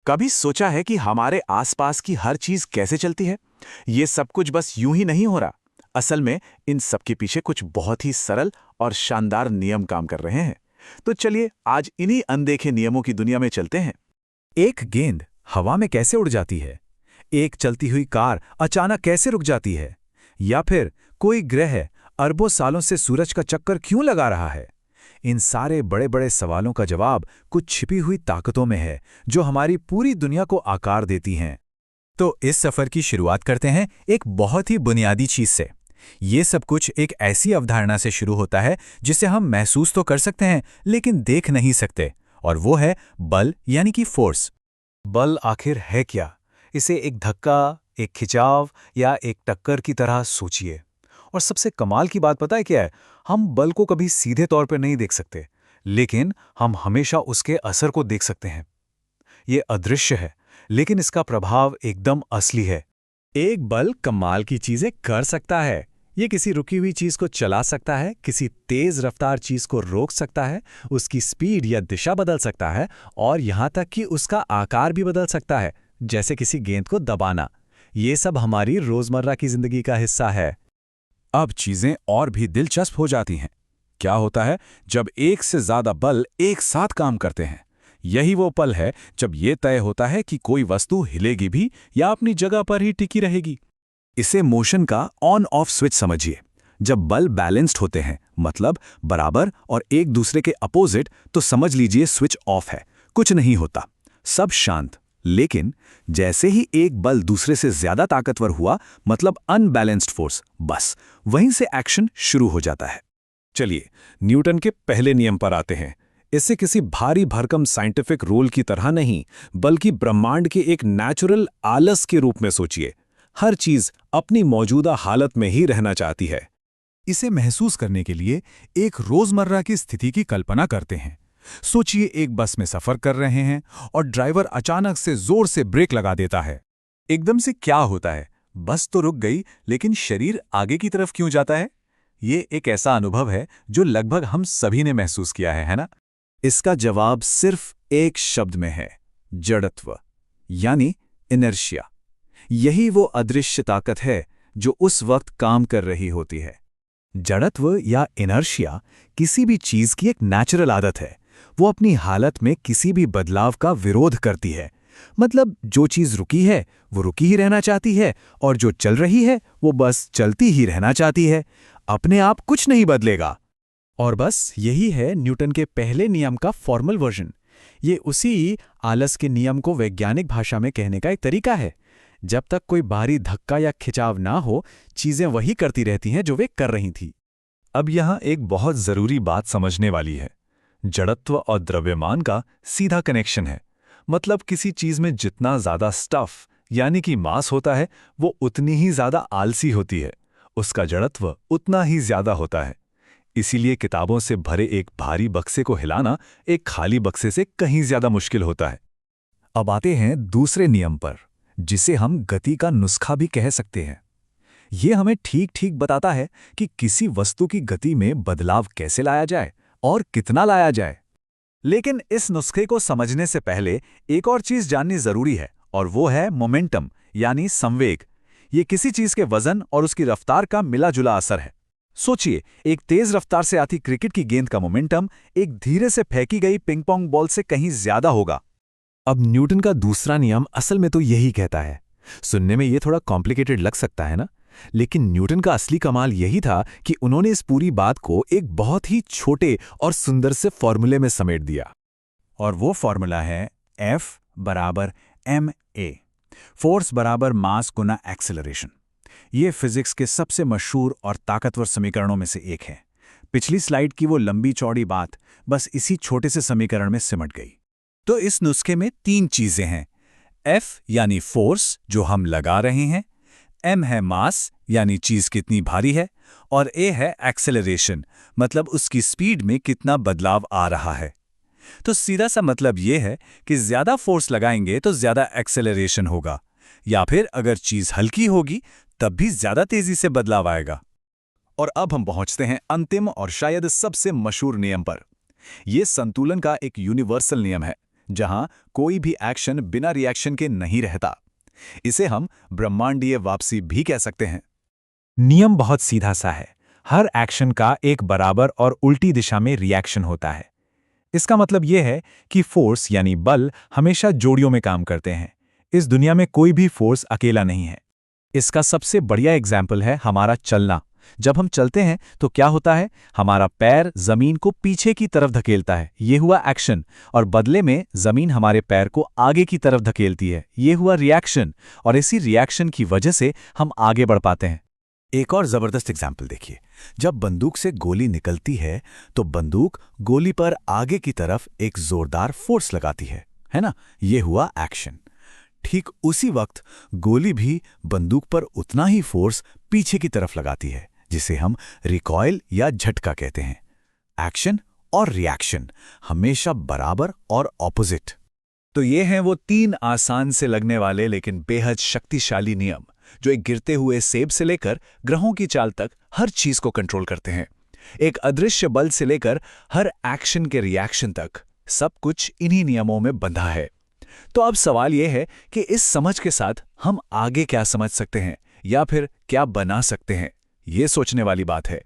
कभी सोचा है कि हमारे आसपास की हर चीज कैसे चलती है? ये सब कुछ बस यूं ही नहीं हो रहा। असल में इन सब के पीछे कुछ बहुत ही सरल और शानदार नियम काम कर रहे हैं। तो चलिए आज इन्हीं अनदेखे नियमों की दुनिया में चलते हैं। एक गेंद हवा में कैसे उड़ जाती है? एक चलती हुई कार अचानक कैसे रुक जाती है? या फिर कोई ग्रह अरबों सालों से सूरज का चक्कर क्यों लगा रहा है? इन सारे बड़े बड़े सवालों का जवाब कुछ छिपी हुई ताकतों में है, जो हमारी पूरी दुनिया को आकार देती हैं। तो इस सफर की शुरुआत करते हैं एक बहुत ही बुनियादी चीज से। ये सब कुछ एक ऐसी अवधारणा से शुरू होता है जिसे हम महसूस तो कर सकते हैं लेकिन देख नहीं सकते, और वो है बल यानी कि फोर्स। बल आखिर है क्या? इसे एक धक्का, एक खिंचाव या एक टक्कर की तरह सोचिए। और सबसे कमाल की बात पता है क्या है? हम बल को कभी सीधे तौर पर नहीं देख सकते, लेकिन हम हमेशा उसके असर को देख सकते हैं। ये अदृश्य है, लेकिन इसका प्रभाव एकदम असली है। एक बल कमाल की चीजें कर सकता है। ये किसी रुकी हुई चीज को चला सकता है, किसी तेज रफ्तार चीज को रोक सकता है, उसकी स्पीड या दिशा बदल सकता है, और यहां तक कि उसका आकार भी बदल सकता है, जैसे किसी गेंद को दबाना। ये सब हमारी रोजमर्रा की जिंदगी का हिस्सा है। अब चीजें और भी दिलचस्प हो जाती हैं। क्या होता है जब एक से ज्यादा बल एक साथ काम करते हैं? यही वो पल है जब ये तय होता है कि कोई वस्तु हिलेगी भी या अपनी जगह पर ही टिकी रहेगी। इसे मोशन का ऑन ऑफ स्विच समझिए। जब बल बैलेंस्ड होते हैं, मतलब बराबर और एक दूसरे के अपोजिट, तो समझ लीजिए स्विच ऑफ है, कुछ नहीं होता, सब शांत। लेकिन जैसे ही एक बल दूसरे से ज्यादा ताकतवर हुआ, मतलब अनबैलेंस्ड फोर्स, बस वहीं से एक्शन शुरू हो जाता है। चलिए न्यूटन के पहले नियम पर आते हैं। इसे किसी भारी भरकम साइंटिफिक रूल की तरह नहीं, बल्कि ब्रह्मांड के एक नेचुरल आलस के रूप में सोचिए। हर चीज अपनी मौजूदा हालत में ही रहना चाहती है। इसे महसूस करने के लिए एक रोजमर्रा की स्थिति की कल्पना करते हैं। सोचिए एक बस में सफर कर रहे हैं और ड्राइवर अचानक से जोर से ब्रेक लगा देता है। एकदम से क्या होता है? बस तो रुक गई, लेकिन शरीर आगे की तरफ क्यों जाता है? ये एक ऐसा अनुभव है जो लगभग हम सभी ने महसूस किया है ना? इसका जवाब सिर्फ एक शब्द में है, जड़त्व, यानी इनर्शिया। यही वो अदृश्य ताकत है जो उस वक्त काम कर रही होती है। जड़त्व या इनर्शिया किसी भी चीज की एक नेचुरल आदत है। वो अपनी हालत में किसी भी बदलाव का विरोध करती है। मतलब जो चीज रुकी है वो रुकी ही रहना चाहती है, और जो चल रही है वो बस चलती ही रहना चाहती है। अपने आप कुछ नहीं बदलेगा। और बस यही है न्यूटन के पहले नियम का फॉर्मल वर्जन। ये उसी आलस के नियम को वैज्ञानिक भाषा में कहने का एक तरीका है। जब तक कोई बाहरी धक्का या खिंचाव ना हो, चीजें वही करती रहती हैं जो वे कर रही थीं। अब यहाँ एक बहुत जरूरी बात समझने वाली है। जड़त्व और द्रव्यमान का सीधा कनेक्शन है। मतलब किसी चीज में जितना ज्यादा स्टफ यानी कि मास होता है, वो उतनी ही ज्यादा आलसी होती है। उसका जड़त्व उतना ही ज्यादा होता है। इसीलिए किताबों से भरे एक भारी बक्से को हिलाना एक खाली बक्से से कहीं ज्यादा मुश्किल होता है। अब आते हैं दूसरे नियम पर, जिसे हम गति का नुस्खा भी कह सकते हैं। यह हमें ठीक ठीक बताता है कि किसी वस्तु की गति में बदलाव कैसे लाया जाए और कितना लाया जाए। लेकिन इस नुस्खे को समझने से पहले एक और चीज जाननी जरूरी है, और वो है मोमेंटम यानी संवेग। ये किसी चीज के वजन और उसकी रफ्तार का मिला जुला असर है। सोचिए, एक तेज रफ्तार से आती क्रिकेट की गेंद का मोमेंटम एक धीरे से फेंकी गई पिंग पोंग बॉल से कहीं ज्यादा होगा। अब न्यूटन का दूसरा नियम असल में तो यही कहता है। सुनने में ये थोड़ा कॉम्प्लिकेटेड लग सकता है ना, लेकिन न्यूटन का असली कमाल यही था कि उन्होंने इस पूरी बात को एक बहुत ही छोटे और सुंदर से फॉर्मूले में समेट दिया। और वो फॉर्मूला है F बराबर ma, फोर्स बराबर मास गुना एक्सेलरेशन। ये फिजिक्स के सबसे मशहूर और ताकतवर समीकरणों में से एक है। पिछली स्लाइड की वो लंबी चौड़ी बात बस इसी छोटे से समीकरण में सिमट गई। तो इस नुस्खे में तीन चीजें हैं। F यानी फोर्स जो हम लगा रहे हैं, M है मास यानी चीज कितनी भारी है, और A है एक्सेलरेशन, मतलब उसकी स्पीड में कितना बदलाव आ रहा है। तो सीधा सा मतलब ये है कि ज्यादा फोर्स लगाएंगे तो ज्यादा एक्सेलरेशन होगा, या फिर अगर चीज हल्की होगी तब भी ज्यादा तेजी से बदलाव आएगा। और अब हम पहुंचते हैं अंतिम और शायद सबसे मशहूर नियम पर। यह संतुलन का एक यूनिवर्सल नियम है, जहां कोई भी एक्शन बिना रिएक्शन के नहीं रहता। इसे हम ब्रह्मांडीय वापसी भी कह सकते हैं। नियम बहुत सीधा सा है। हर एक्शन का एक बराबर और उल्टी दिशा में रिएक्शन होता है। इसका मतलब यह है कि फोर्स यानी बल हमेशा जोड़ियों में काम करते हैं। इस दुनिया में कोई भी फोर्स अकेला नहीं है। इसका सबसे बढ़िया एग्जाम्पल है हमारा चलना। जब हम चलते हैं तो क्या होता है? हमारा पैर जमीन को पीछे की तरफ धकेलता है, ये हुआ एक्शन, और बदले में जमीन हमारे पैर को आगे की तरफ धकेलती है, ये हुआ रिएक्शन, और इसी रिएक्शन की वजह से हम आगे बढ़ पाते हैं। एक और जबरदस्त एग्जाम्पल देखिए। जब बंदूक से गोली निकलती है तो बंदूक गोली पर आगे की तरफ एक जोरदार फोर्स लगाती है ना? ये हुआ एक्शन। ठीक उसी वक्त गोली भी बंदूक पर उतना ही फोर्स पीछे की तरफ लगाती है, जिसे हम रिकॉइल या झटका कहते हैं। एक्शन और रिएक्शन हमेशा बराबर और ऑपोजिट। तो ये हैं वो 3 आसान से लगने वाले लेकिन बेहद शक्तिशाली नियम, जो एक गिरते हुए सेब से लेकर ग्रहों की चाल तक हर चीज को कंट्रोल करते हैं। एक अदृश्य बल से लेकर हर एक्शन के रिएक्शन तक सब कुछ इन्हीं नियमों में बंधा है। तो अब सवाल यह है कि इस समझ के साथ हम आगे क्या समझ सकते हैं या फिर क्या बना सकते हैं? ये सोचने वाली बात है।